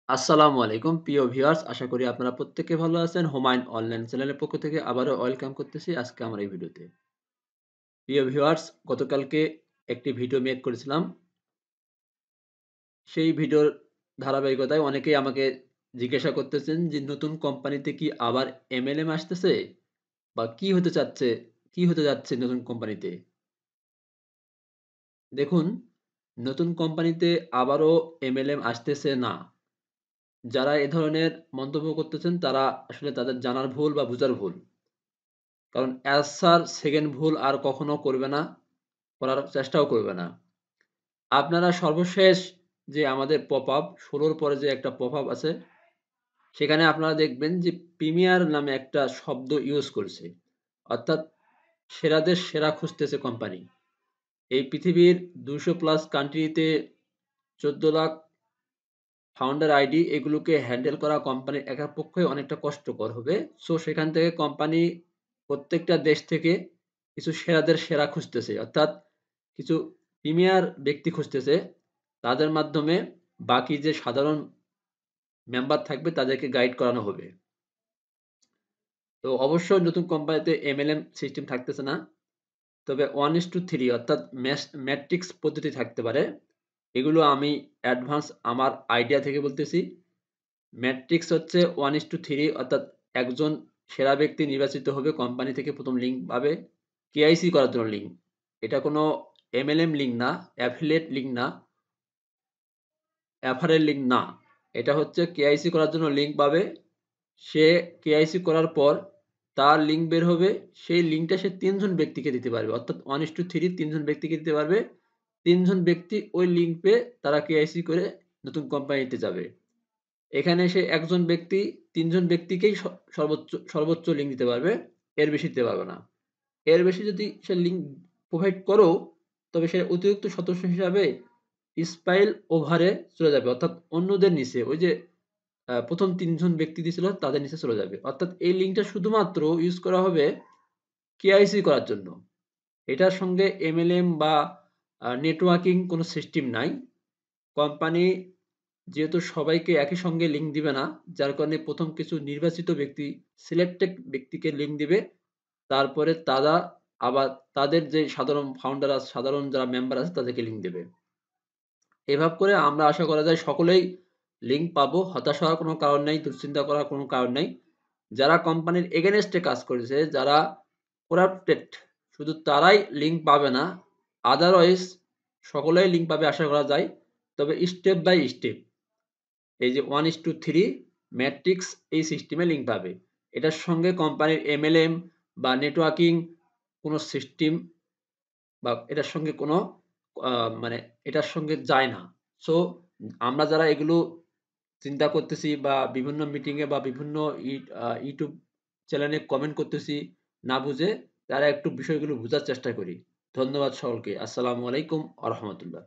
আসসালামু আলাইকুম প্রিয় ভিউয়ার্স, আশা করি আপনারা প্রত্যেকে ভালো আছেন। হুমায়ূন অনলাইন চ্যানেলের পক্ষ থেকে আবারও ওয়েলকাম করতেছি আজকে আমার এই ভিডিওতে। প্রিয় ভিউয়ার্স, গতকালকে একটি ভিডিও মেক করেছিলাম। সেই ভিডিওর ধারাবাহিকতায় অনেকেই আমাকে জিজ্ঞাসা করতেছেন যে নতুন কোম্পানিতে কি আবার এমএলএম আসতেছে বা কি হতে যাচ্ছে নতুন কোম্পানিতে? দেখুন, নতুন কোম্পানিতে আবারও এমএলএম আসতেছে না। যারা এ ধরনের মন্তব্য করতেছেন তারা আসলে তাদের জানার ভুল বা বুঝার ভুল। কারণ অ্যাজ স্যার সেকেন্ড ভুল আর কখনো করবে না, করার চেষ্টাও করবে না। আপনারা সর্বশেষ যে আমাদের পপআপ ১৬ র পরে যে একটা পপআপ আছে, সেখানে আপনারা দেখবেন যে প্রিমিয়ার নামে একটা শব্দ ইউজ করছে। অর্থাৎ সেরাদের সেরা খুঁজতেছে কোম্পানি। এই পৃথিবীর ২০০ প্লাস কান্ট্রিতে ১৪ লাখ ফাউন্ডার আইডি এগুলোকে হ্যান্ডেল করা কোম্পানির একার পক্ষে অনেকটা কষ্টকর হবে। সো সেখান থেকে কোম্পানি প্রত্যেকটা দেশ থেকে কিছু সেরাদের সেরা খুঁজতেছে। অর্থাৎ কিছু প্রিমিয়ার ব্যক্তি খুঁজতেছে। তাদের মাধ্যমে বাকি যে সাধারণ মেম্বার থাকবে তাদেরকে গাইড করানো হবে। তো অবশ্যই নতুন কোম্পানিতে এমএলএম সিস্টেম থাকতেছে না। তবে 1:3 অর্থাৎ ম্যাট্রিক্স পদ্ধতি থাকতে পারে। এগুলো আমি অ্যাডভান্স আমার আইডিয়া থেকে বলতেছি। ম্যাট্রিক্স হচ্ছে 1:3 অর্থাৎ একজন সেরা ব্যক্তি নির্বাচিত হবে কোম্পানি থেকে ১ম লিঙ্ক পাবে। কেআইসি করার জন্য লিঙ্ক। এটা কোনো এমএলএম লিঙ্ক না, অ্যাফিলিয়েট লিঙ্ক না, অ্যাফারেল লিঙ্ক না। এটা হচ্ছে কেআইসি করার জন্য লিঙ্ক পাবে। সে কেআইসি করার পর তার লিঙ্ক বের হবে। সেই লিঙ্কটা সে ৩ জন ব্যক্তিকে দিতে পারবে। অর্থাৎ 1:3 ৩ জন ব্যক্তিকে দিতে পারবে। ৩ জন ব্যক্তি ওই লিঙ্ক পেয়ে তারা কেআইসি করে নতুন কোম্পানিতে যাবে। এখানে সে একজন ব্যক্তি ৩ জন ব্যক্তিকেই সর্বোচ্চ লিঙ্ক দিতে পারবে। এর বেশি দিতে পারবে না। এর বেশি যদি সে লিঙ্ক প্রোভাইড করেও, তবে সে অতিরিক্ত সদস্য হিসাবে স্পাইল ওভারে চলে যাবে। অর্থাৎ অন্যদের নিচে ওই যে ১ম ৩ জন ব্যক্তি দিয়েছিল তাদের নিচে চলে যাবে। অর্থাৎ এই লিঙ্কটা শুধুমাত্র ইউজ করা হবে কেআইসি করার জন্য। এটার সঙ্গে এমএলএম বা নেটওয়ার্কিং কোনো সিস্টেম নাই। কোম্পানি যেহেতু সবাইকে একই সঙ্গে লিঙ্ক দিবে না, যার কারণে ১ম কিছু নির্বাচিত ব্যক্তি, সিলেক্টেড ব্যক্তিকে লিঙ্ক দিবে। তারপরে তারা আবার তাদের যে সাধারণ ফাউন্ডার আছে, সাধারণ যারা মেম্বার আছে তাদেরকে লিঙ্ক দেবে। এভাবে করে আমরা আশা করা যায় সকলেই লিঙ্ক পাবো। হতাশ হওয়ার কোনো কারণ নাই, দুশ্চিন্তা করার কোনো কারণ নাই। যারা কোম্পানির এগেইনস্ট এ কাজ করেছে, যারা করাপ্টেড, শুধু তারাই লিঙ্ক পাবে না। আদারওয়াইজ সকলেই লিঙ্ক পাবে আশা করা যায়। তবে স্টেপ বাই স্টেপ এই যে 1:3 ম্যাট্রিক্স এই সিস্টেমে লিঙ্ক পাবে। এটার সঙ্গে কোম্পানির এমএলএম বা নেটওয়ার্কিং কোনো সিস্টেম বা এটার সঙ্গে কোনো আ মানে এটার সঙ্গে যায় না। সো আমরা যারা এগুলো চিন্তা করতেছি বা বিভিন্ন মিটিং এ বা বিভিন্ন YouTube চ্যানেলে কমেন্ট করতেছি না বুঝে, তারা একটু বিষয়গুলো বুঝার চেষ্টা করি। ধন্যবাদ সকলকে। আসসালামু আলাইকুম ওয়া রাহমাতুল্লাহ।